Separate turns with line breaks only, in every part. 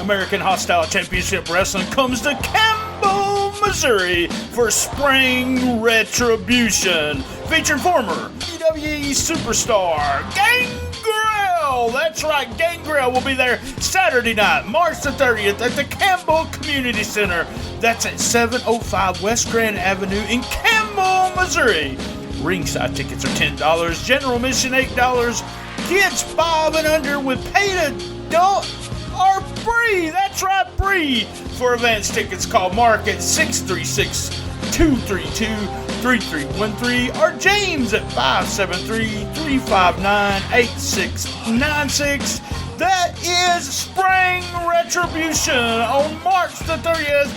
American Hostile Championship Wrestling comes to Campbell, Missouri for Spring Retribution, featuring former WWE superstar Gangrel. That's right, Gangrel will be there Saturday night, March the 30th at the Campbell Community Center. That's at 705 West Grand Avenue in Campbell, Missouri. Ringside tickets are $10, general admission $8. Kids 5 and under with paid adult are free. That's right, free. For advance tickets, call Mark at 636-232-3313 or James at 573-359-8696. That is Spring Retribution on March the 30th.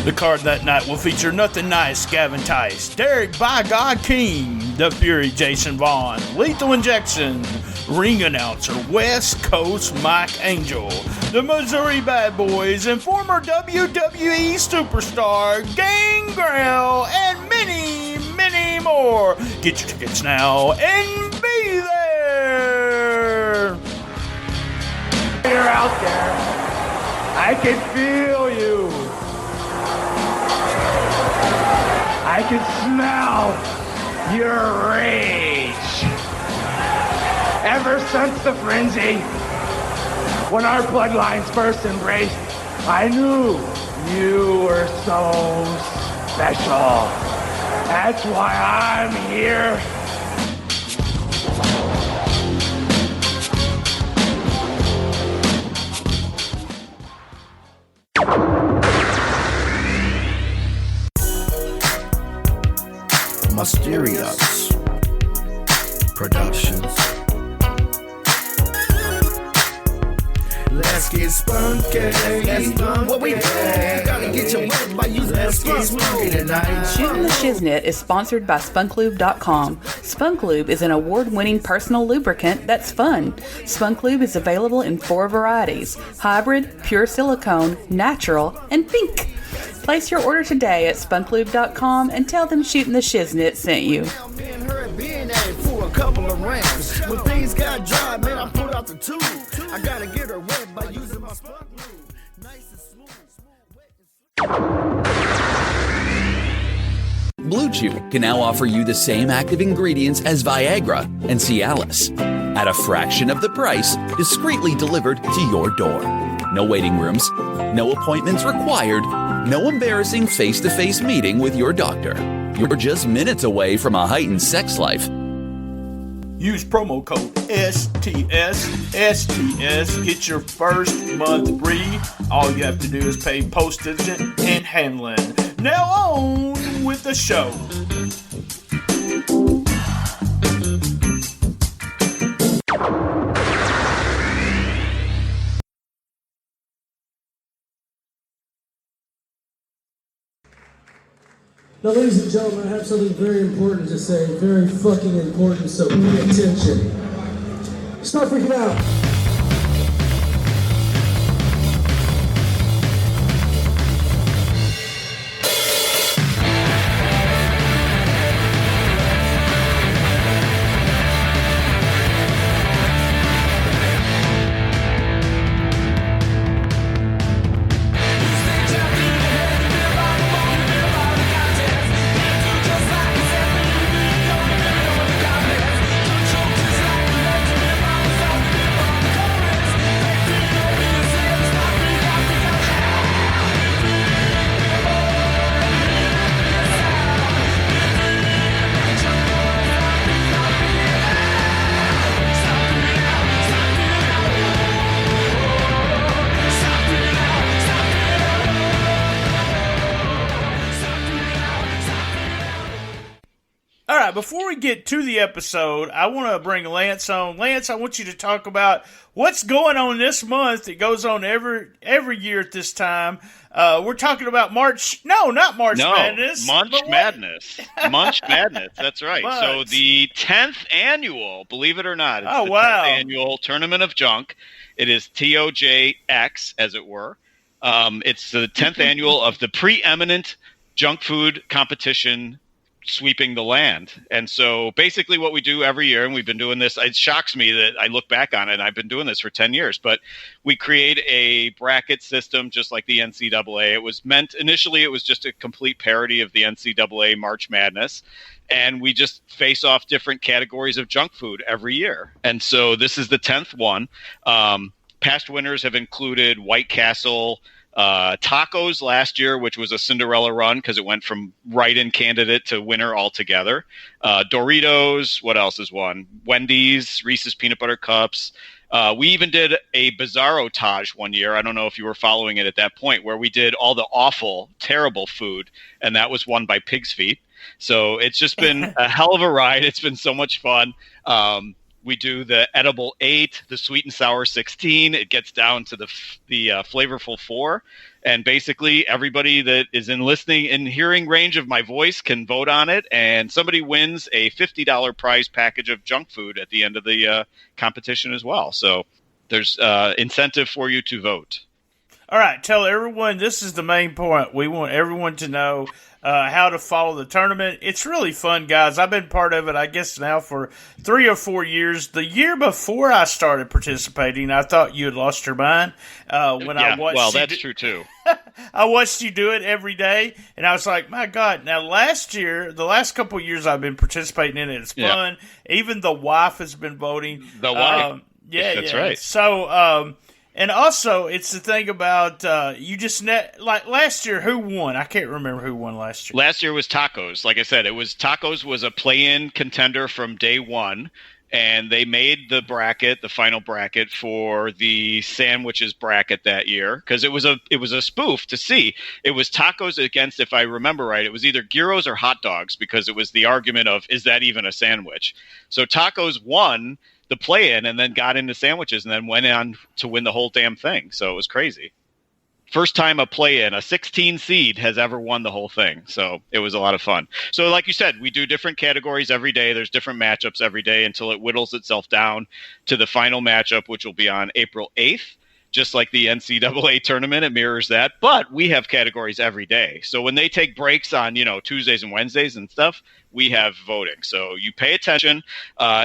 The card that night will feature Nothing Nice, Gavin Tice, Derek By God King, The Fury, Jason Vaughn, Lethal Injection, ring announcer West Coast Mike Angel, the Missouri Bad Boys, and former WWE superstar Gangrel, and many, many more. Get your tickets now and be there.
You're out there. I can feel you. I can smell your rage. Ever since the frenzy, when our bloodlines first embraced, I knew you were so special. That's why I'm here.
Mysterious Productions. Let's get spunky. What we do? Gotta get your wet by using spunky tonight.
Shootin The Shiznit is sponsored by spunklube.com. Spunklube is an award-winning personal lubricant that's fun. Spunklube is available in 4 varieties: hybrid, pure silicone, natural, and pink. Place your order today at spunklube.com and tell them Shootin The Shiznit sent you.
For a couple of rounds. When things got dry, man, I pulled out the tube. I gotta get her wet by using my spunk lube. Nice and smooth,
Blue Chew can now offer you the same active ingredients as Viagra and Cialis at a fraction of the price, discreetly delivered to your door. No waiting rooms, no appointments required, no embarrassing face-to-face meeting with your doctor. You're just minutes away from a heightened sex life.
Use promo code STS. Get your first month free. All you have to do is pay postage and handling. Now on with the show.
Now, ladies and gentlemen, I have something very important to say. Very fucking important, so pay attention. Start freaking out.
Before we get to the episode, I want to bring Lance on. Lance, I want you to talk about what's going on this month. It goes on every year at this time. We're talking about March. No, not March Madness.
Munch Madness. Munch Madness. That's right.
Munch.
So the 10th annual, believe it or not, it's the 10th annual Tournament of Junk. It is TOJX, as it were. It's the 10th annual of the preeminent junk food competition sweeping the land. And so basically what we do every year, and we've been doing this, it shocks me that I look back on it, and I've been doing this for 10 years, but we create a bracket system just like the NCAA. Initially it was just a complete parody of the NCAA March Madness. And we just face off different categories of junk food every year. And so this is the 10th one. Past winners have included White Castle, tacos last year, which was a Cinderella run because it went from write-in candidate to winner altogether. Doritos, what else is one? Wendy's, Reese's Peanut Butter Cups. We even did a Bizarro Taj one year. I don't know if you were following it at that point, where we did all the awful, terrible food, and that was won by Pig's Feet. So it's just been a hell of a ride. It's been so much fun. We do the edible 8, the sweet and sour 16. It gets down to the flavorful 4. And basically everybody that is in listening and hearing range of my voice can vote on it. And somebody wins a $50 prize package of junk food at the end of the competition as well. So there's incentive for you to vote.
All right, tell everyone, this is the main point. We want everyone to know how to follow the tournament. It's really fun, guys. I've been part of it, I guess, now for 3 or 4 years. The year before I started participating, I thought you had lost your mind. I watched
that's true, too.
I watched you do it every day, and I was like, my God. Now, the last couple of years I've been participating in it. It's fun. Yeah. Even the wife has been voting.
The wife. That's right.
So, and also, it's the thing about like last year, who won? I can't remember who won last year.
Last year was tacos. Like I said, tacos was a play-in contender from day one, and they made the final bracket for the sandwiches bracket that year because it was a spoof to see. It was tacos against, if I remember right, it was either gyros or hot dogs because it was the argument of, is that even a sandwich? So tacos won the play-in and then got into sandwiches and then went on to win the whole damn thing. So it was crazy. First time a play-in, a 16 seed has ever won the whole thing. So it was a lot of fun. So like you said, we do different categories every day. There's different matchups every day until it whittles itself down to the final matchup, which will be on April 8th. Just like the NCAA tournament, it mirrors that. But we have categories every day. So when they take breaks on, Tuesdays and Wednesdays and stuff, we have voting. So you pay attention.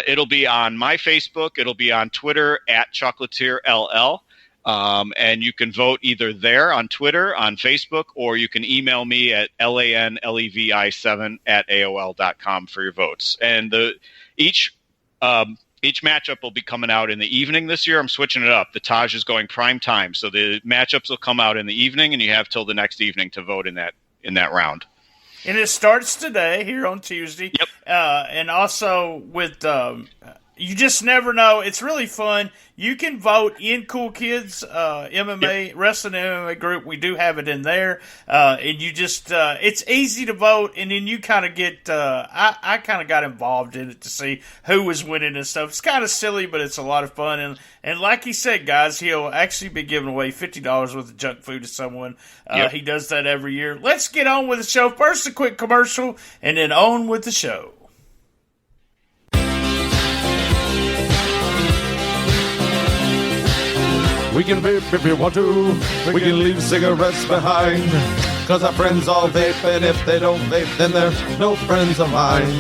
It'll be on my Facebook. It'll be on Twitter @ChocolatierLL. And you can vote either there on Twitter, on Facebook, or you can email me at lanlevi7@aol.com for your votes. And each matchup will be coming out in the evening this year. I'm switching it up. The Taj is going prime time. So the matchups will come out in the evening, and you have till the next evening to vote in that round.
And it starts today, here on Tuesday.
Yep.
And also with you just never know. It's really fun. You can vote in Cool Kids MMA, Wrestling MMA group. We do have it in there. And you just, it's easy to vote. And then you kind of get, I kind of got involved in it to see who was winning and stuff. It's kind of silly, but it's a lot of fun. And like he said, guys, he'll actually be giving away $50 worth of junk food to someone. He does that every year. Let's get on with the show. First, a quick commercial, and then on with the show.
We can vape if you want to. We can leave cigarettes behind. Cause our friends all vape, and if they don't vape, then they're no friends of mine.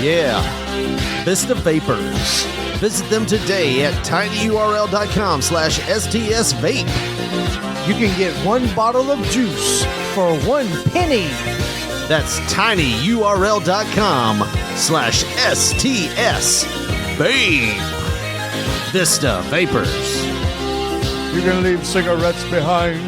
Yeah, Vista Vapors. Visit them today at tinyurl.com/STSvape. You can get 1 bottle of juice for 1 penny. That's tinyurl.com/STSvape. Vista Vapors.
You can leave cigarettes behind.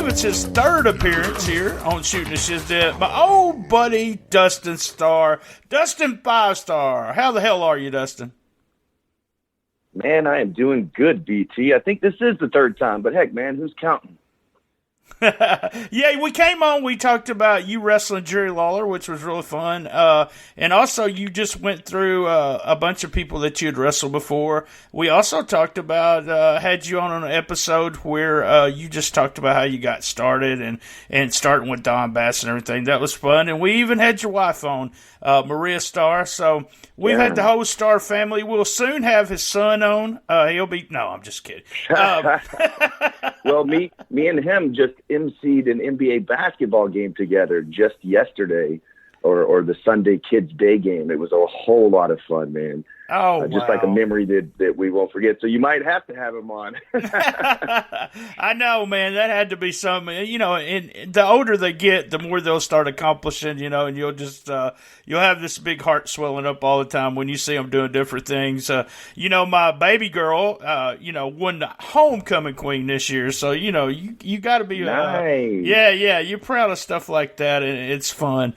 It's his third appearance here on Shootin The Shiznit. My old buddy, Dustin Starr. Dustin 5-star. How the hell are you, Dustin?
Man, I am doing good, BT. I think this is the third time, but heck, man, who's counting?
Yeah, we came on, we talked about you wrestling Jerry Lawler, which was really fun. And also you just went through a bunch of people that you had wrestled before. We also talked about, had you on an episode where you just talked about how you got started and starting with Don Bass and everything. That was fun. And we even had your wife on, Maria Starr. So we've had the whole Starr family. We'll soon have his son on. He'll be, no, I'm just kidding.
Well, me and him just emceed an NBA basketball game together just yesterday, or the Sunday Kids Day game. It was a whole lot of fun, man.
Oh,
just like a memory that we won't forget. So you might have to have him on.
I know, man. That had to be something. You know, and the older they get, the more they'll start accomplishing. You know, and you'll just you'll have this big heart swelling up all the time when you see them doing different things. You know, my baby girl, won the homecoming queen this year. So you know, you got to be
nice.
Yeah. You're proud of stuff like that, and it's fun.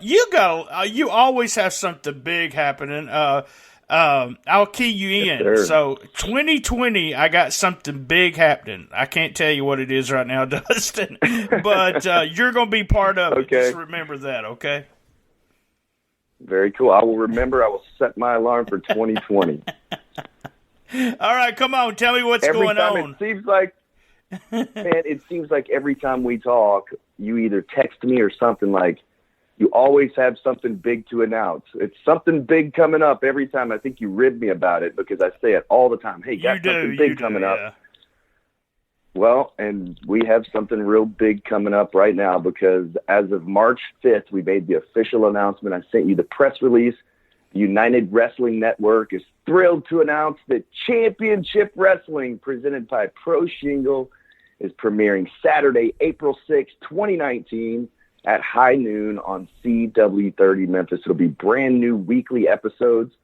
You always have something big happening. I'll key you in.
Yes,
so 2020, I got something big happening. I can't tell you what it is right now, Dustin, but you're going to be part of it.
Okay.
Just remember that, okay?
Very cool. I will remember. I will set my alarm for 2020.
All right, come on. Tell me what's going on.
It seems like every time we talk, you either text me or something like, you always have something big to announce. It's something big coming up every time. I think you rib me about it because I say it all the time. Hey, got something big coming up. Well, and we have something real big coming up right now because as of March 5th, we made the official announcement. I sent you the press release. The United Wrestling Network is thrilled to announce that Championship Wrestling, presented by Pro Shingle, is premiering Saturday, April 6th, 2019, at high noon on CW30 Memphis. It'll be brand new weekly episodes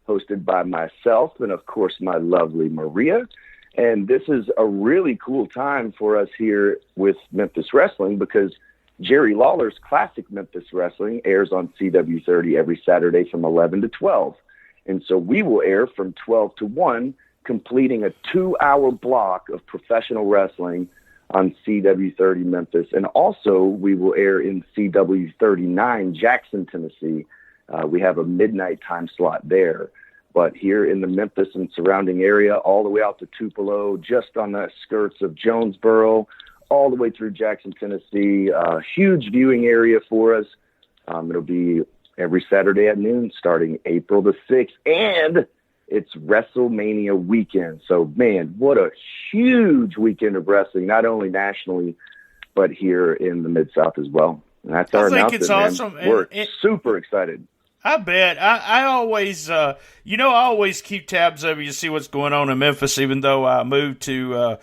hosted by myself and, of course, my lovely Maria. And this is a really cool time for us here with Memphis Wrestling because Jerry Lawler's Classic Memphis Wrestling airs on CW30 every Saturday from 11 to 12. And so we will air from 12 to 1, completing a 2-hour block of professional wrestling on CW30 Memphis. And also we will air in CW39 Jackson, Tennessee. We have a midnight time slot there. But here in the Memphis and surrounding area, all the way out to Tupelo, just on the skirts of Jonesboro, all the way through Jackson, Tennessee, a huge viewing area for us. It'll be every Saturday at noon starting April the 6th. And it's WrestleMania weekend. So, man, what a huge weekend of wrestling, not only nationally, but here in the Mid-South as well. And that's our announcement,
it's awesome.
We're super excited.
I bet. I always, I always keep tabs over you to see what's going on in Memphis, even though I moved to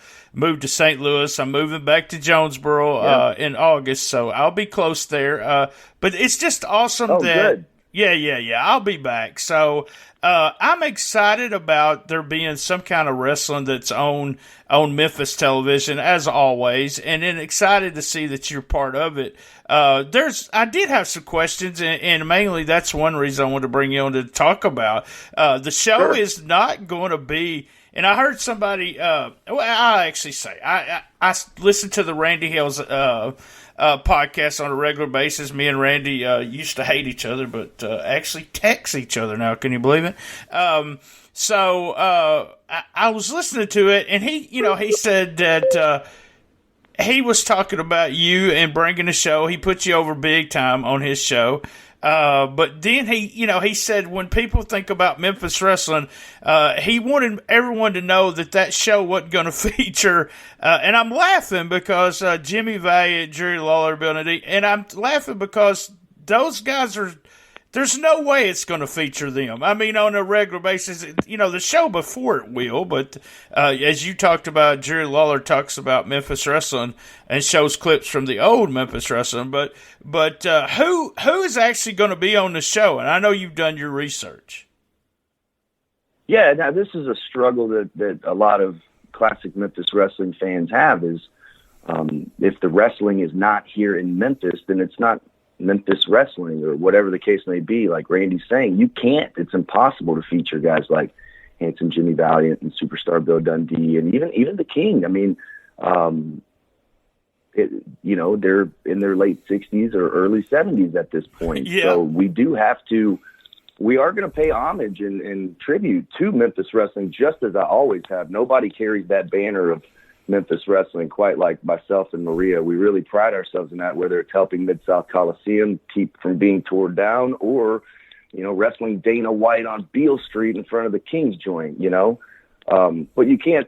St. Louis. I'm moving back to Jonesboro in August, so I'll be close there. But it's just awesome
good.
Yeah. I'll be back. So I'm excited about there being some kind of wrestling that's on Memphis television, as always, and then excited to see that you're part of it. I did have some questions, and mainly that's one reason I wanted to bring you on to talk about. The show is not going to be, and I heard somebody, I listen to the Randy Hill's podcast on a regular basis. Me and Randy used to hate each other, but actually text each other now. Can you believe it? So I was listening to it, and he said that he was talking about you and bringing the show. He put you over big time on his show. But then he said when people think about Memphis wrestling, he wanted everyone to know that show wasn't going to feature, and I'm laughing because Jimmy Valiant, Jerry Lawler, Bill Nady, and I'm laughing because those guys there's no way it's going to feature them. I mean, on a regular basis, the show before it will, but as you talked about, Jerry Lawler talks about Memphis wrestling and shows clips from the old Memphis wrestling, but who is actually going to be on the show? And I know you've done your research.
Yeah, now this is a struggle that a lot of classic Memphis wrestling fans have is if the wrestling is not here in Memphis, then it's not Memphis wrestling or whatever the case may be. Like Randy's saying, it's impossible to feature guys like Handsome Jimmy Valiant and Superstar Bill Dundee, and even the King. I mean, they're in their late 60s or early 70s at this point.
Yeah.
So we are going to pay homage and tribute to Memphis Wrestling, just as I always have. Nobody carries that banner of Memphis Wrestling quite like myself and Maria. We really pride ourselves in that, whether it's helping Mid-South Coliseum keep from being torn down or, wrestling Dana White on Beale Street in front of the King's joint, But you can't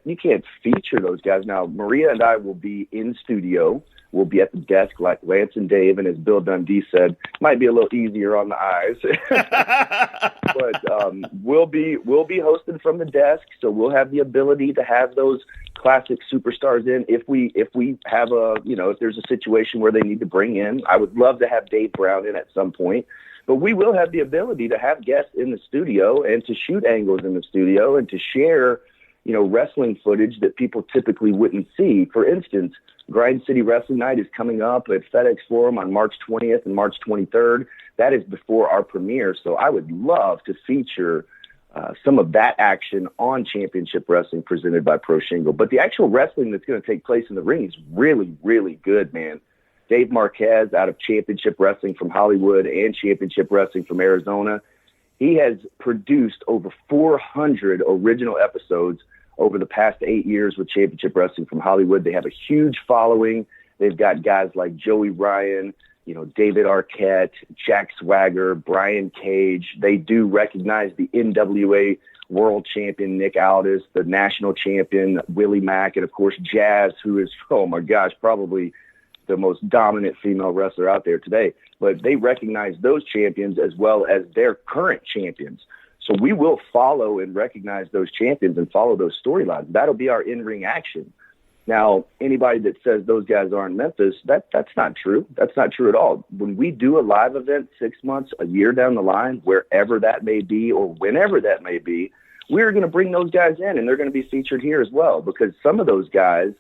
feature those guys. Now, Maria and I will be in studio. We'll be at the desk like Lance and Dave, and as Bill Dundee said, might be a little easier on the eyes. But we'll be hosting from the desk, so we'll have the ability to have those classic superstars in. If we have if there's a situation where they need to bring in, I would love to have Dave Brown in at some point. But we will have the ability to have guests in the studio and to shoot angles in the studio and to share, wrestling footage that people typically wouldn't see. For instance, Grind City Wrestling Night is coming up at FedEx Forum on March 20th and March 23rd. That is before our premiere. So I would love to feature some of that action on Championship Wrestling presented by Pro Shingle. But the actual wrestling that's going to take place in the ring is really, really good, man. Dave Marquez out of Championship Wrestling from Hollywood and Championship Wrestling from Arizona. He has produced over 400 original episodes over the past 8 years with Championship Wrestling from Hollywood. They have a huge following. They've got guys like Joey Ryan, David Arquette, Jack Swagger, Brian Cage. They do recognize the NWA world champion Nick Aldis, the national champion Willie Mack, and of course Jazz, who is, oh my gosh, probably the most dominant female wrestler out there today. But they recognize those champions as well as their current champions. So we will follow and recognize those champions and follow those storylines. That'll be our in-ring action. Now, anybody that says those guys aren't Memphis, that's not true. That's not true at all. When we do a live event 6 months, a year down the line, wherever that may be or whenever that may be, we're going to bring those guys in, and they're going to be featured here as well, because some of those guys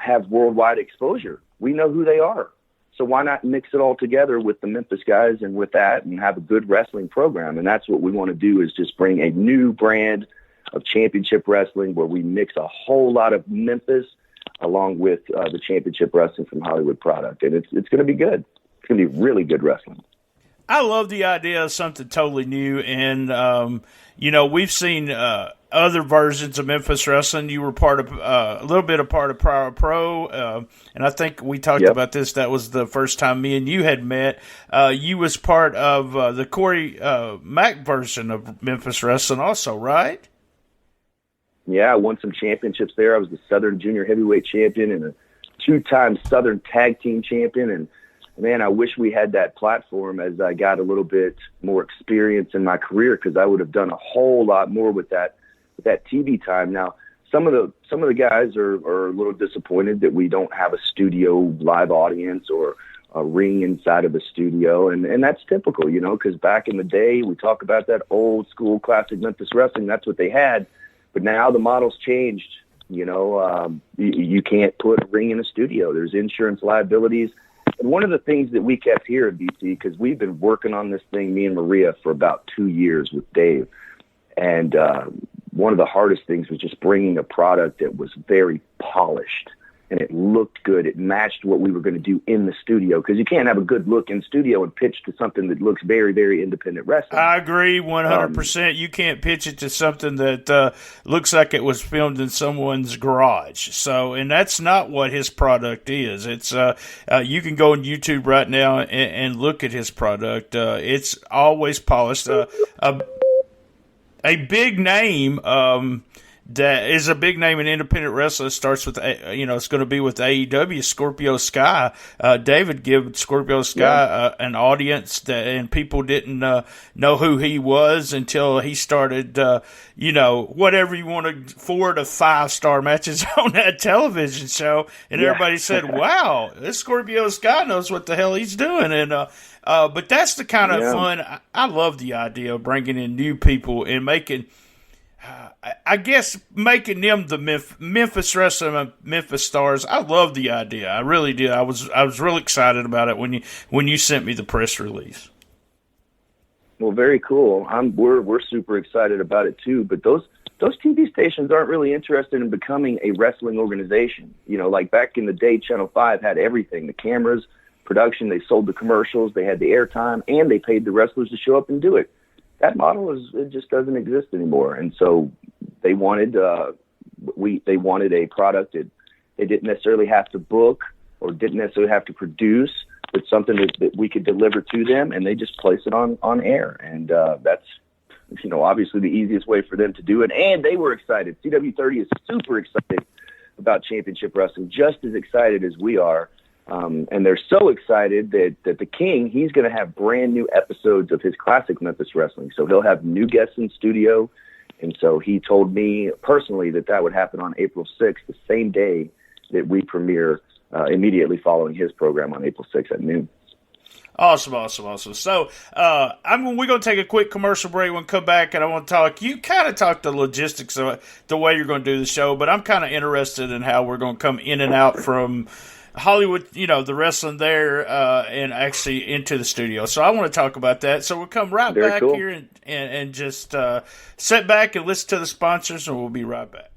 have worldwide exposure. We know who they are. So why not mix it all together with the Memphis guys and with that and have a good wrestling program? And that's what we want to do, is just bring a new brand of Championship Wrestling where we mix a whole lot of Memphis along with the Championship Wrestling from Hollywood product. And it's going to be good. It's going to be really good wrestling.
I love the idea of something totally new. And, we've seen other versions of Memphis Wrestling. You were part of a little bit of part of Power Pro, and I think we talked about this. That was the first time me and you had met. You was part of the Corey Mack version of Memphis Wrestling also, right?
Yeah, I won some championships there. I was the Southern Junior Heavyweight Champion and a two-time Southern Tag Team Champion. And, man, I wish we had that platform as I got a little bit more experience in my career, because I would have done a whole lot more with that TV time. Now, some of the guys are a little disappointed that we don't have a studio live audience or a ring inside of a studio, and that's typical, because back in the day, we talk about that old school classic Memphis Wrestling. That's what they had, but now the model's changed. You can't put a ring in a studio. There's insurance liabilities. And one of the things that we kept here at BT, because we've been working on this thing, me and Maria, for about 2 years with Dave, and one of the hardest things was just bringing a product that was very polished and it looked good. It matched what we were going to do in the studio, because you can't have a good look in studio and pitch to something that looks very, very independent wrestling.
I agree 100%. You can't pitch it to something that looks like it was filmed in someone's garage. So, and that's not what his product is. It's you can go on YouTube right now and look at his product. It's always polished. A big name that is a big name in independent wrestling starts with, it's going to be with AEW, Scorpio Sky. David gave Scorpio Sky an audience and people didn't know who he was until he started, whatever you wanted, 4 to 5 star matches on that television show. And everybody said, wow, this Scorpio Sky knows what the hell he's doing. And, but that's the kind of fun. I love the idea of bringing in new people and making them the Memphis Wrestling, Memphis Stars. I love the idea. I really did. I was really excited about it when you sent me the press release.
Well, very cool. We're super excited about it too. But those TV stations aren't really interested in becoming a wrestling organization. You know, like back in the day, Channel 5 had everything, the cameras, production, they sold the commercials, they had the airtime, and they paid the wrestlers to show up and do it. That model it just doesn't exist anymore. And so they wanted they wanted a product that they didn't necessarily have to book or didn't necessarily have to produce, but something that we could deliver to them, and they just place it on air. And that's, you know, obviously the easiest way for them to do it. And they were excited. CW30 is super excited about Championship Wrestling, just as excited as we are. And they're so excited that the King, he's going to have brand new episodes of his classic Memphis Wrestling. So he'll have new guests in studio. And so he told me personally that would happen on April 6th, the same day that we premiere, immediately following his program on April 6th at noon.
Awesome. So we're going to take a quick commercial break. We'll come back, and I want to talk. You kind of talked the logistics of the way you're going to do the show, but I'm kind of interested in how we're going to come in and out from Hollywood, you know, the wrestling there, and actually into the studio. So I want to talk about that. So we'll come right
Very
back
cool.
here and just sit back and listen to the sponsors, and we'll be right back.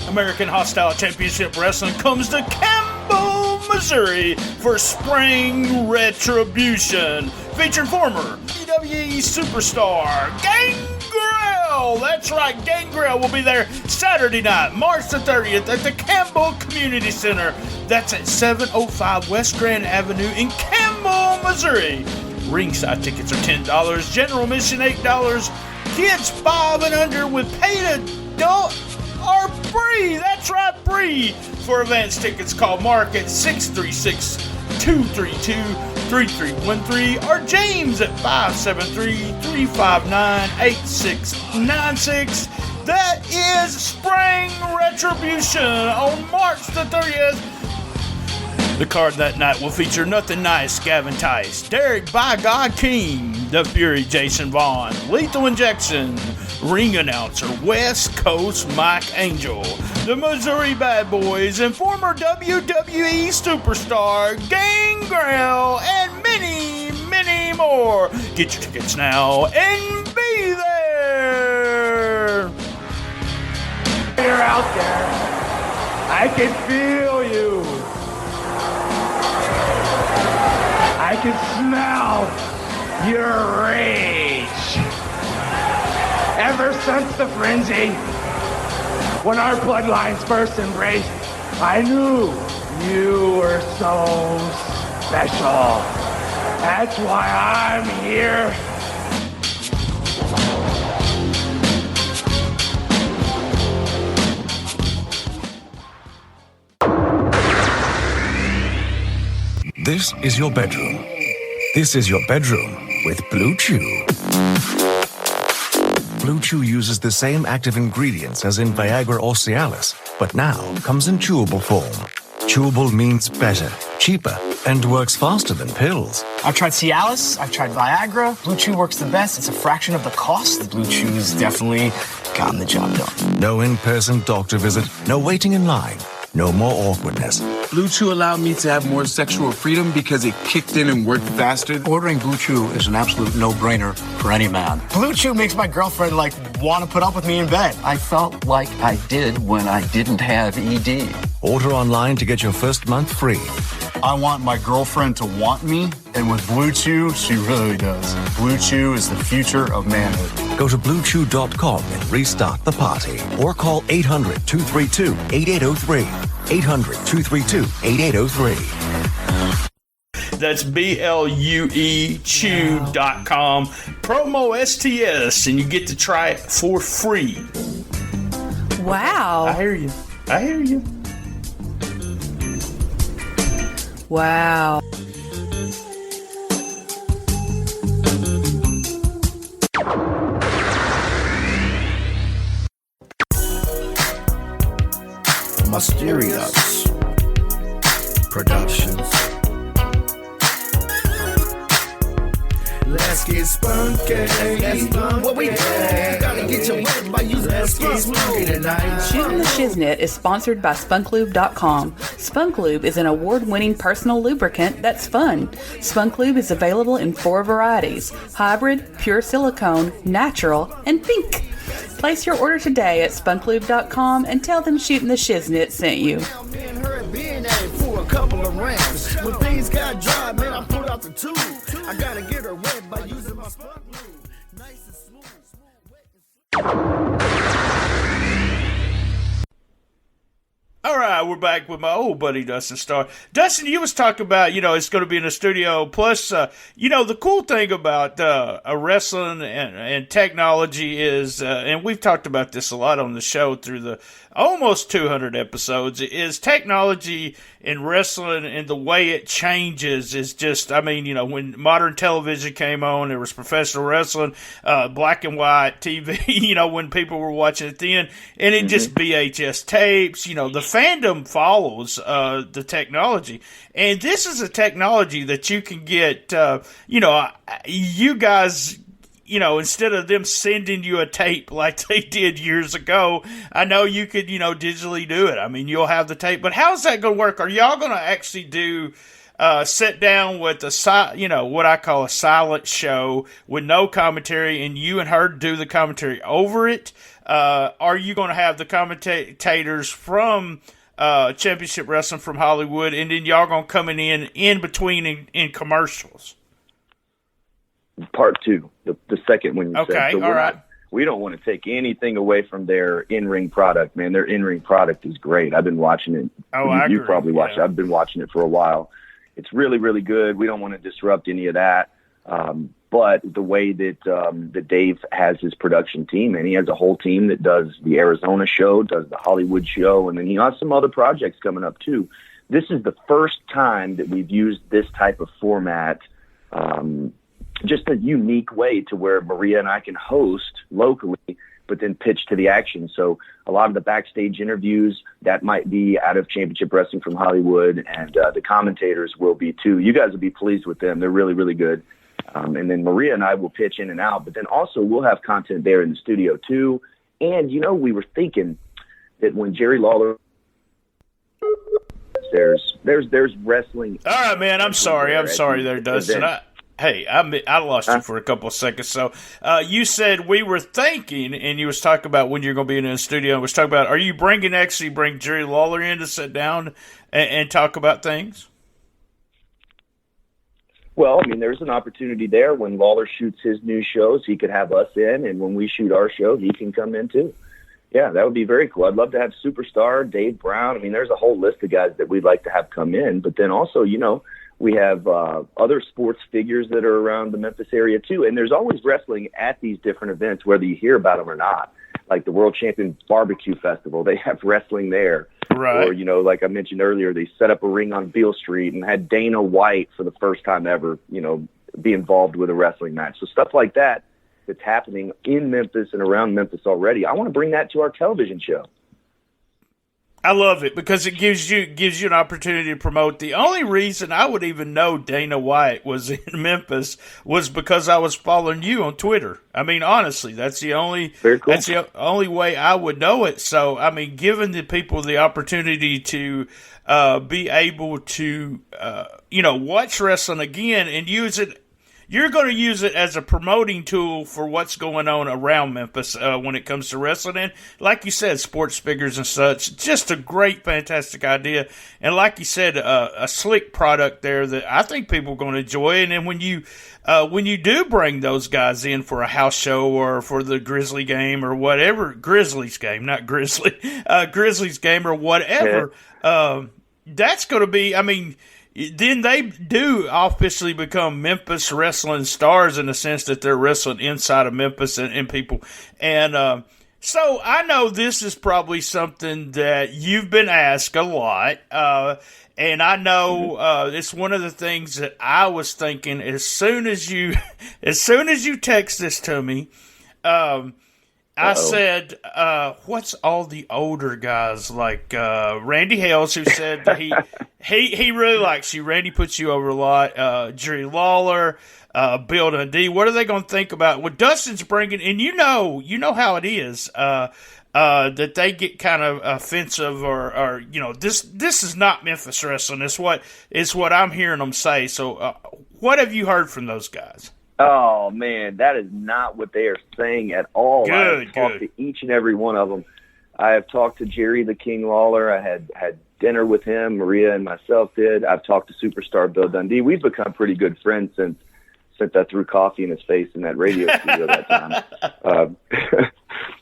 American Hostile Championship Wrestling comes to Campbell, Missouri for Spring Retribution, featuring former WWE superstar Gangrel. That's right, Gangrel will be there Saturday night, March the 30th at the Campbell Community Center. That's at 705 West Grand Avenue in Campbell, Missouri. Ringside tickets are $10, general admission $8, kids 5 and under with paid adult are free. That's right, free. For advance tickets, call Mark at 636-232-3313 or James at 573-359-8696. That is Spring Retribution on March the 30th. The card that night will feature Nothing Nice, Gavin Tice, Derek By God King, The Fury, Jason Vaughn, Lethal Injection, ring announcer West Coast Mike Angel, the Missouri Bad Boys, and former WWE superstar Gangrel, and many, many more. Get your tickets now and be there.
You're out there. I can feel you. I can smell your rage. Ever since the frenzy, when our bloodlines first embraced, I knew you were so special. That's why I'm here.
This is your bedroom. This is your bedroom with Blue Chew. Blue Chew uses the same active ingredients as in Viagra or Cialis, but now comes in chewable form. Chewable means better, cheaper, and works faster than pills.
I've tried Cialis, I've tried Viagra. Blue Chew works the best. It's a fraction of the cost. Blue Chew's definitely gotten the job done.
No in-person doctor visit, no waiting in line, no more awkwardness.
Blue Chew allowed me to have more sexual freedom because it kicked in and worked faster.
Ordering Blue Chew is an absolute no-brainer for any man. Blue Chew makes my girlfriend, want to put up with me in bed.
I felt like I did when I didn't have ED.
Order online to get your first month free.
I want my girlfriend to want me, and with Blue Chew, she really does. Blue Chew is the future of manhood.
Go to BlueChew.com and restart the party. Or call 800-232-8803. 800-232-8803.
That's BLUE Chew.com. Promo STS, and you get to try it for free.
Wow.
I hear you.
Wow.
Mysterious Productions. Let's get spunky. What we do? Gotta get your wet by using Spunk Lube tonight.
Shootin The Shiznit is sponsored by spunklube.com. Spunk Lube is an award-winning personal lubricant that's fun. Spunk Lube is available in 4 varieties: hybrid, pure silicone, natural, and pink. Place your order today at spunklube.com and tell them Shootin The Shiznit sent you.
Being at it for a couple of rounds. When things got dry, man, I pulled out the tube. I gotta get her wet by using my Spunk Lube. Nice and smooth,
All right, we're back with my old buddy Dustin Starr. Dustin, you was talking about, it's going to be in the studio. Plus, the cool thing about wrestling and technology is, and we've talked about this a lot on the show through the almost 200 episodes, is technology in wrestling and the way it changes is just, when modern television came on, there was professional wrestling, black and white TV, when people were watching it then, and it just VHS tapes, the fandom follows the technology. And this is a technology that you can get, you guys, instead of them sending you a tape like they did years ago, I know you could, digitally do it. You'll have the tape. But how's that going to work? Are y'all going to actually do sit down with what I call a silent show with no commentary, and you and her do the commentary over it? Are you going to have the commentators from Championship Wrestling from Hollywood, and then y'all going to come in between in commercials?
Part 2, the second one you said.
Okay,
So
all right.
We don't want to take anything away from their in-ring product, man. Their in-ring product is great. I've been watching it.
I
You
agree.
probably watched it. I've been watching it for a while. It's really, really good. We don't want to disrupt any of that. But the way that Dave has his production team, and he has a whole team that does the Arizona show, does the Hollywood show, and then he has some other projects coming up too. This is the first time that we've used this type of format, just a unique way to where Maria and I can host locally, but then pitch to the action. So a lot of the backstage interviews, that might be out of Championship Wrestling from Hollywood, and the commentators will be too. You guys will be pleased with them. They're really, really good. And then Maria and I will pitch in and out, but then also we'll have content there in the studio too. And, we were thinking that when Jerry Lawler, there's wrestling.
All right, man, I'm sorry there, Dustin. I lost you for a couple of seconds. So you said we were thinking, and you was talking about when you're going to be in the studio, and was talking about, are you bring Jerry Lawler in to sit down and talk about things?
Well, there's an opportunity there. When Lawler shoots his new shows, he could have us in, and when we shoot our show, he can come in too. Yeah, that would be very cool. I'd love to have Superstar, Dave Brown. There's a whole list of guys that we'd like to have come in. But then also, we have other sports figures that are around the Memphis area too. And there's always wrestling at these different events, whether you hear about them or not. Like the World Champion Barbecue Festival, they have wrestling there.
Right.
Or, like I mentioned earlier, they set up a ring on Beale Street and had Dana White for the first time ever, be involved with a wrestling match. So stuff like that that's happening in Memphis and around Memphis already. I want to bring that to our television show.
I love it because it gives you an opportunity to promote. The only reason I would even know Dana White was in Memphis was because I was following you on Twitter. Honestly, that's the only that's the only way I would know it. So, giving the people the opportunity to be able to watch wrestling again and use it. You're going to use it as a promoting tool for what's going on around Memphis when it comes to wrestling. And like you said, sports figures and such, just a great, fantastic idea. And like you said, a slick product there that I think people are going to enjoy. And then when you do bring those guys in for a house show or for the Grizzly game or whatever, Grizzlies game, not Grizzly, Grizzlies game or whatever, that's going to be, then they do officially become Memphis wrestling stars in the sense that they're wrestling inside of Memphis and people. And so I know this is probably something that you've been asked a lot. And I know it's one of the things that I was thinking as soon as you text this to me, I said, what's all the older guys like Randy Hales, who said that he really likes you. Randy puts you over a lot. Jerry Lawler, Bill Dundee. What are they going to think about what Dustin's bringing? And you know how it is. That they get kind of offensive or this is not Memphis wrestling. It's what I'm hearing them say. So, what have you heard from those guys?
Oh man, that is not what they are saying at all. I have talked to each and every one of them. I have talked to Jerry the King Lawler. I had dinner with him. Maria and myself did. I've talked to superstar Bill Dundee. We've become pretty good friends since I threw coffee in his face in that radio studio that time.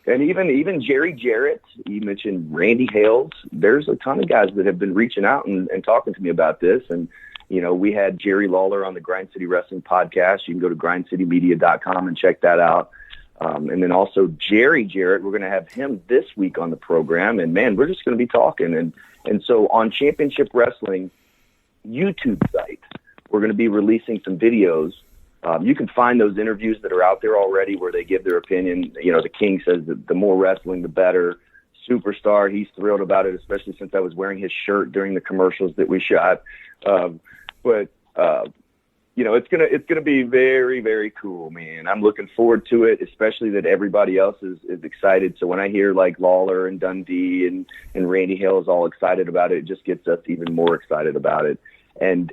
And even Jerry Jarrett, you mentioned Randy Hales. There's a ton of guys that have been reaching out and talking to me about this. And, we had Jerry Lawler on the Grind City Wrestling podcast. You can go to grindcitymedia.com and check that out. And then also Jerry Jarrett, we're going to have him this week on the program. And, man, we're just going to be talking. And so on Championship Wrestling YouTube site, we're going to be releasing some videos. You can find those interviews that are out there already where they give their opinion. The King says that the more wrestling, the better. Superstar, he's thrilled about it, especially since I was wearing his shirt during the commercials that we shot. It's gonna be very, very cool, man. I'm looking forward to it, especially that everybody else is excited. So when I hear like Lawler and Dundee and Randy Hill is all excited about it just gets us even more excited about it. And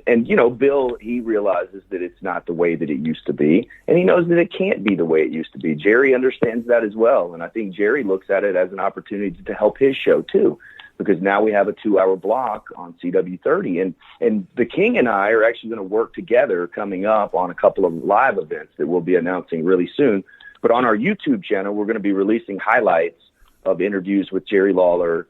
Bill, he realizes that it's not the way that it used to be, and he knows that it can't be the way it used to be. Jerry understands that as well, and I think Jerry looks at it as an opportunity to help his show too, because now we have a 2-hour block on CW30, and the King and I are actually going to work together coming up on a couple of live events that we'll be announcing really soon. But on our YouTube channel, we're going to be releasing highlights of interviews with Jerry Lawler,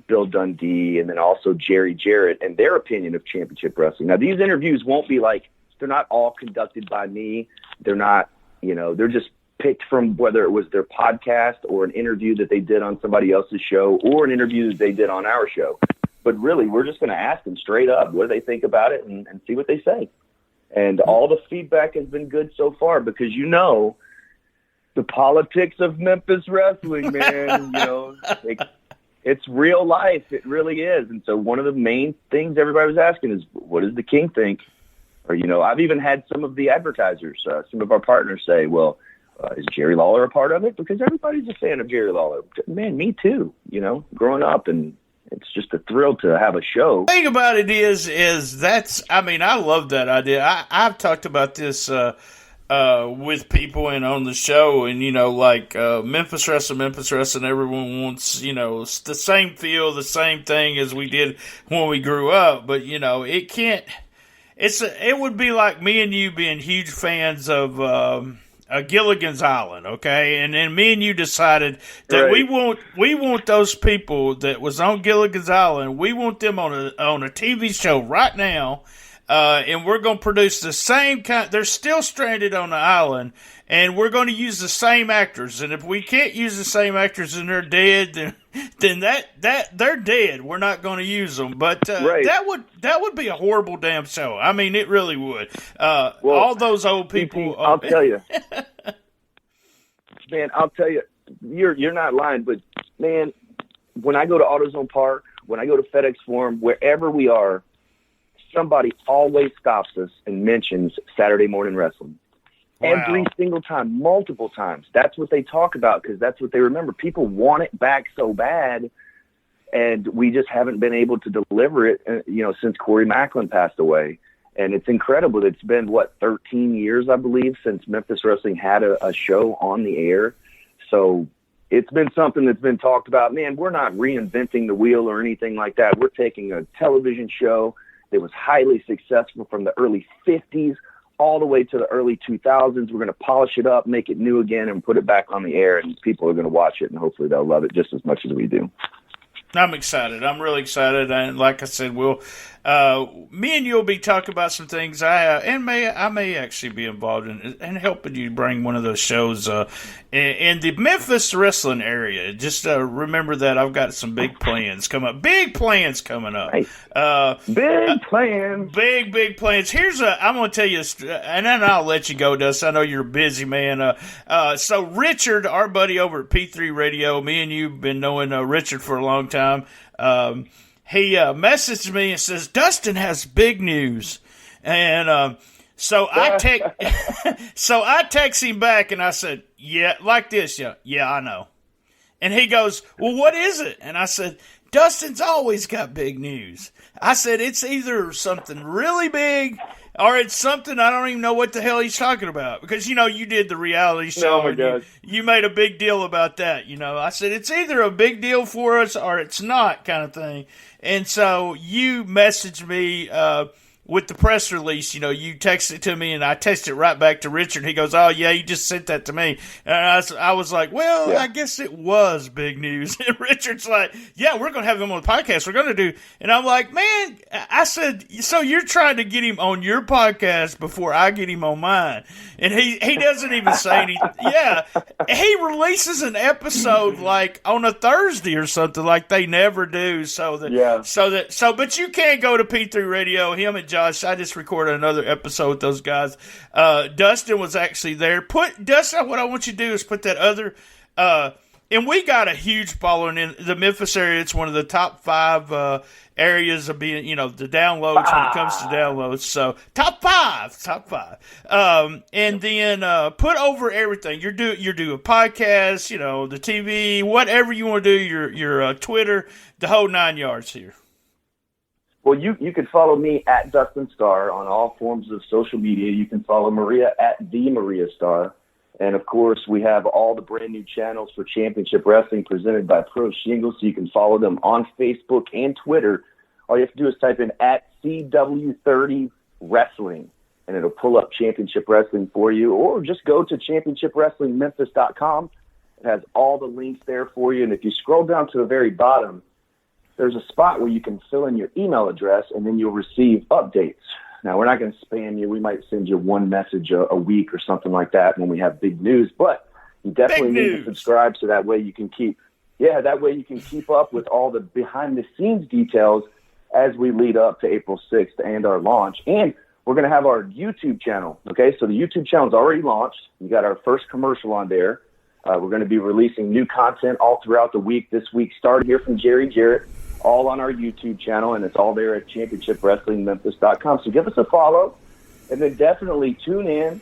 Bill Dundee, and then also Jerry Jarrett and their opinion of Championship Wrestling. Now, these interviews won't be they're not all conducted by me. They're not, they're just picked from whether it was their podcast or an interview that they did on somebody else's show or an interview that they did on our show. But really, we're just going to ask them straight up what do they think about it and see what they say. And all the feedback has been good so far because the politics of Memphis wrestling, man, it's real life. It really is. And so one of the main things everybody was asking is, what does the King think? Or, I've even had some of the advertisers, some of our partners say, well, is Jerry Lawler a part of it? Because everybody's a fan of Jerry Lawler. Man, me too, growing up. And it's just a thrill to have a show.
The thing about it is I love that idea. I've talked about this with people and on the show, and Memphis Wrestling, everyone wants the same feel, the same thing as we did when we grew up. But it can't. It would be like me and you being huge fans of Gilligan's Island, okay, and then me and you decided that right. we want those people that was on Gilligan's Island. We want them on a TV show right now. And we're going to produce the same kind. They're still stranded on the island, and we're going to use the same actors. And if we can't use the same actors and they're dead, then that they're dead. We're not going to use them. But
right.
that would be a horrible damn show. I mean, it really would. All those old people.
I'll tell you, man. I'll tell you, you're not lying. But man, when I go to AutoZone Park, when I go to FedEx Forum, wherever we are, somebody always stops us and mentions Saturday Morning Wrestling. Wow. Every single time, multiple times. That's what they talk about because that's what they remember. People want it back so bad, and we just haven't been able to deliver it, since Corey Macklin passed away. And it's incredible. It's been, 13 years, I believe, since Memphis Wrestling had a show on the air. So it's been something that's been talked about. Man, we're not reinventing the wheel or anything like that. We're taking a television show that was highly successful from the early 50s all the way to the early 2000s. We're going to polish it up, make it new again, and put it back on the air, and people are going to watch it, and hopefully they'll love it just as much as we do.
I'm excited. I'm really excited, and like I said, me and you will be talking about some things. I may actually be involved in helping you bring one of those shows in the Memphis wrestling area. Just remember that I've got some big plans coming up. Big plans coming up.
Nice. Big plans.
Big plans. I'm going to tell you, and then I'll let you go, Dustin. I know you're a busy man. So Richard, our buddy over at P3 Radio, me and you have been knowing Richard for a long time. He messaged me and says, Dustin has big news. And So I text him back and I said, yeah, like this. Yeah, I know. And he goes, well, what is it? And I said, Dustin's always got big news. I said, it's either something really big or it's something I don't even know what the hell he's talking about. Because, you did the reality show.
Oh, my God.
You made a big deal about that, I said, it's either a big deal for us or it's not kind of thing. And so you messaged me with the press release, you texted it to me, and I texted it right back to Richard. He goes, oh, yeah, you just sent that to me. And I was like, well, yeah. I guess it was big news. And Richard's like, yeah, we're going to have him on the podcast. We're going to do. And I'm like, man, I said, so you're trying to get him on your podcast before I get him on mine. And he doesn't even say anything. Yeah, he releases an episode like on a Thursday or something like they never do. But you can't go to P3 Radio, him and Josh. I just recorded another episode with those guys. Dustin was actually there. Dustin, what I want you to do is put that other, and we got a huge following in the Memphis area. It's one of the top 5 areas of being, the downloads when it comes to downloads. So top five. And then put over everything. You're doing a podcast, the TV, whatever you want to do. Your Twitter, the whole 9 yards here.
Well, you can follow me at Dustin Starr on all forms of social media. You can follow Maria at the Maria Starr. And, of course, we have all the brand new channels for Championship Wrestling presented by Pro Shingle, so you can follow them on Facebook and Twitter. All you have to do is type in at CW30 Wrestling, and it'll pull up Championship Wrestling for you. Or just go to championshipwrestlingmemphis.com. It has all the links there for you. And if you scroll down to the very bottom, there's a spot where you can fill in your email address, and then you'll receive updates. Now, we're not going to spam you. We might send you one message a week or something like that when we have big news. But you definitely need to subscribe so that way you can keep up with all the behind-the-scenes details as we lead up to April 6th and our launch. And we're going to have our YouTube channel, okay? So the YouTube channel is already launched. We got our first commercial on there. We're going to be releasing new content all throughout the week. This week started here from Jerry Jarrett, all on our YouTube channel, and it's all there at championshipwrestlingmemphis.com. So give us a follow, and then definitely tune in,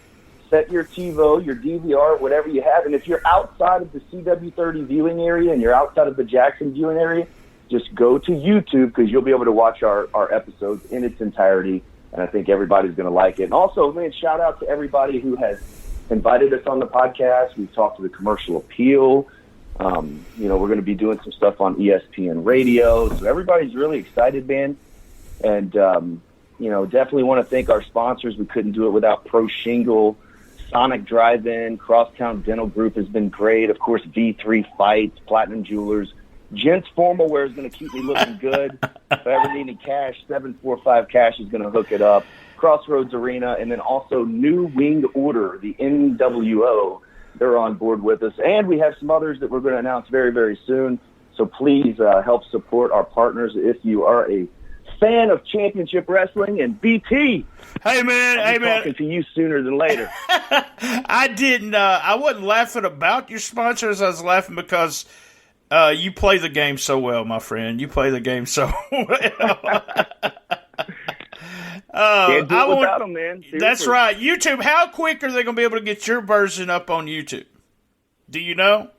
set your TiVo, your DVR, whatever you have. And if you're outside of the CW30 viewing area and you're outside of the Jackson viewing area, just go to YouTube because you'll be able to watch our episodes in its entirety, and I think everybody's going to like it. And also, man, shout out to everybody who has invited us on the podcast. We've talked to the Commercial Appeal. We're going to be doing some stuff on ESPN Radio. So everybody's really excited, man. And, definitely want to thank our sponsors. We couldn't do it without Pro Shingle, Sonic Drive-In, Crosstown Dental Group has been great. Of course, V3 Fights, Platinum Jewelers. Gents Formal Wear is going to keep me looking good. If I ever need any cash, 745 Cash is going to hook it up. Crossroads Arena, and then also New Wing Order, the NWO. They're on board with us. And we have some others that we're going to announce very, very soon. So please help support our partners if you are a fan of Championship Wrestling. And BT,
hey man,
talking to you sooner than later.
I wasn't laughing about your sponsors. I was laughing because you play the game so well, my friend. You play the game so well.
Can't do it without them, man. Seriously.
That's right. YouTube, how quick are they going to be able to get your version up on YouTube? Do you know?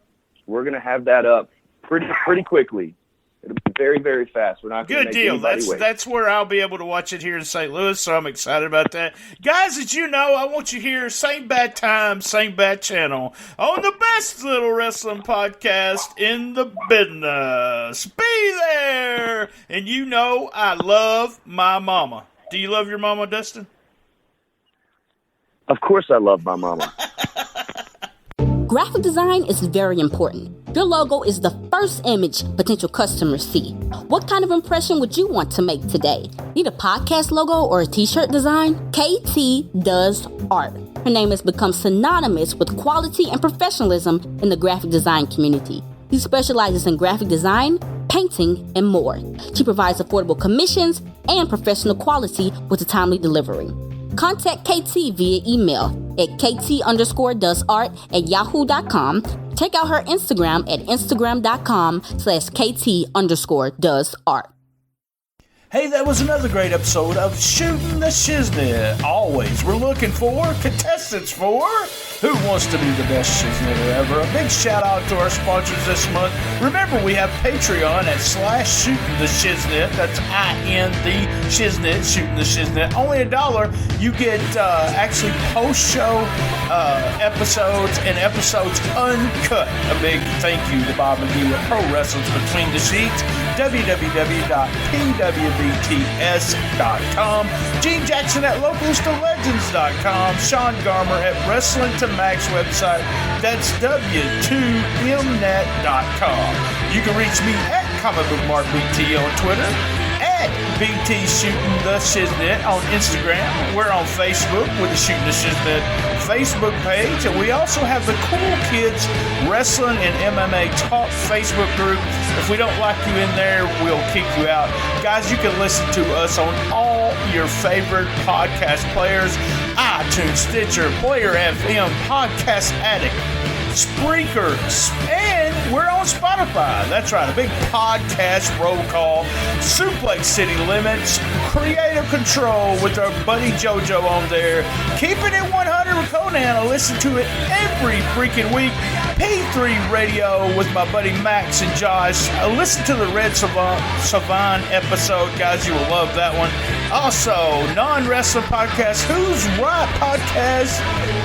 We're going to have that up pretty quickly. It'll be very, very fast. We're not going to make anybody wait.
That's where I'll be able to watch it here in St. Louis, so I'm excited about that. Guys, as you know, I want you here, same bad time, same bad channel, on the best little wrestling podcast in the business. Be there! And you know I love my mama. Do you love your mama, Dustin?
Of course I love my mama.
Graphic design is very important. Your logo is the first image potential customers see. What kind of impression would you want to make today? Need a podcast logo or a t-shirt design? KT does art. Her name has become synonymous with quality and professionalism in the graphic design community. She specializes in graphic design, painting, and more. She provides affordable commissions and professional quality with a timely delivery. Contact KT via email at kt_doesart@yahoo.com. Check out her Instagram at instagram.com/kt_doesart.
Hey, that was another great episode of Shootin' the Shiznit. Always, we're looking for contestants for Who Wants to Be the Best Shiznitter Ever. A big shout out to our sponsors this month. Remember, we have Patreon at /Shootin' the Shiznit. That's I-N-D Shiznit, Shootin' the Shiznit. Only $1. You get actually post-show episodes and episodes uncut. A big thank you to Bob McGee of Pro Wrestling's Between the Sheets. www.pwbts.com. Gene Jackson at localstolegends.com. Sean Garmer at Wrestling to Max website. That's w2mnet.com. You can reach me at Comic Book Mark BT on Twitter, at BT Shootin' the Shiznit on Instagram. We're on Facebook with the Shootin' the Shiznit Facebook page, and we also have the Cool Kids Wrestling and MMA Talk Facebook group. If we don't like you in there, we'll kick you out. Guys, you can listen to us on all your favorite podcast players: iTunes, Stitcher, Player FM, Podcast Addict, Spreaker, and we're on Spotify. That's right, a big podcast roll call. Suplex City Limits, Creative Control with our buddy JoJo on there. Keeping it 100 with Conan. I listen to it every freaking week. P3 Radio with my buddy Max and Josh. I listen to the Red Savan episode. Guys, you will love that one. Also, non-wrestling podcast, Who's Right podcast,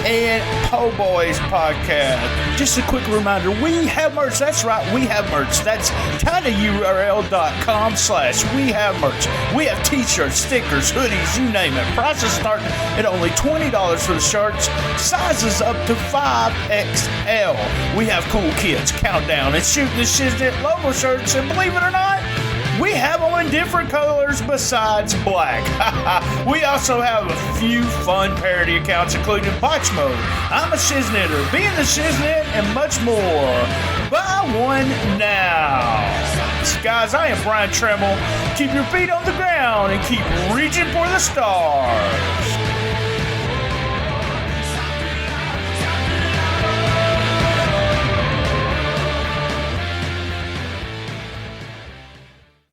and Po Boys podcast. Just a quick reminder, we have merch. That's right, we have merch. That's tinyurl.com/we have merch. We have t-shirts, stickers, hoodies, you name it. Prices start at only $20 for the shirts. Sizes up to 5XL. We have Cool Kids, Countdown, and Shootin' the Shiznit logo shirts, and believe it or not, we have them in different colors besides black. We also have a few fun parody accounts, including Botch Mode, I'm a Shiznitter, Being the Shiznit, and much more. Buy one now. Guys, I am Brian Tramel. Keep your feet on the ground and keep reaching for the stars.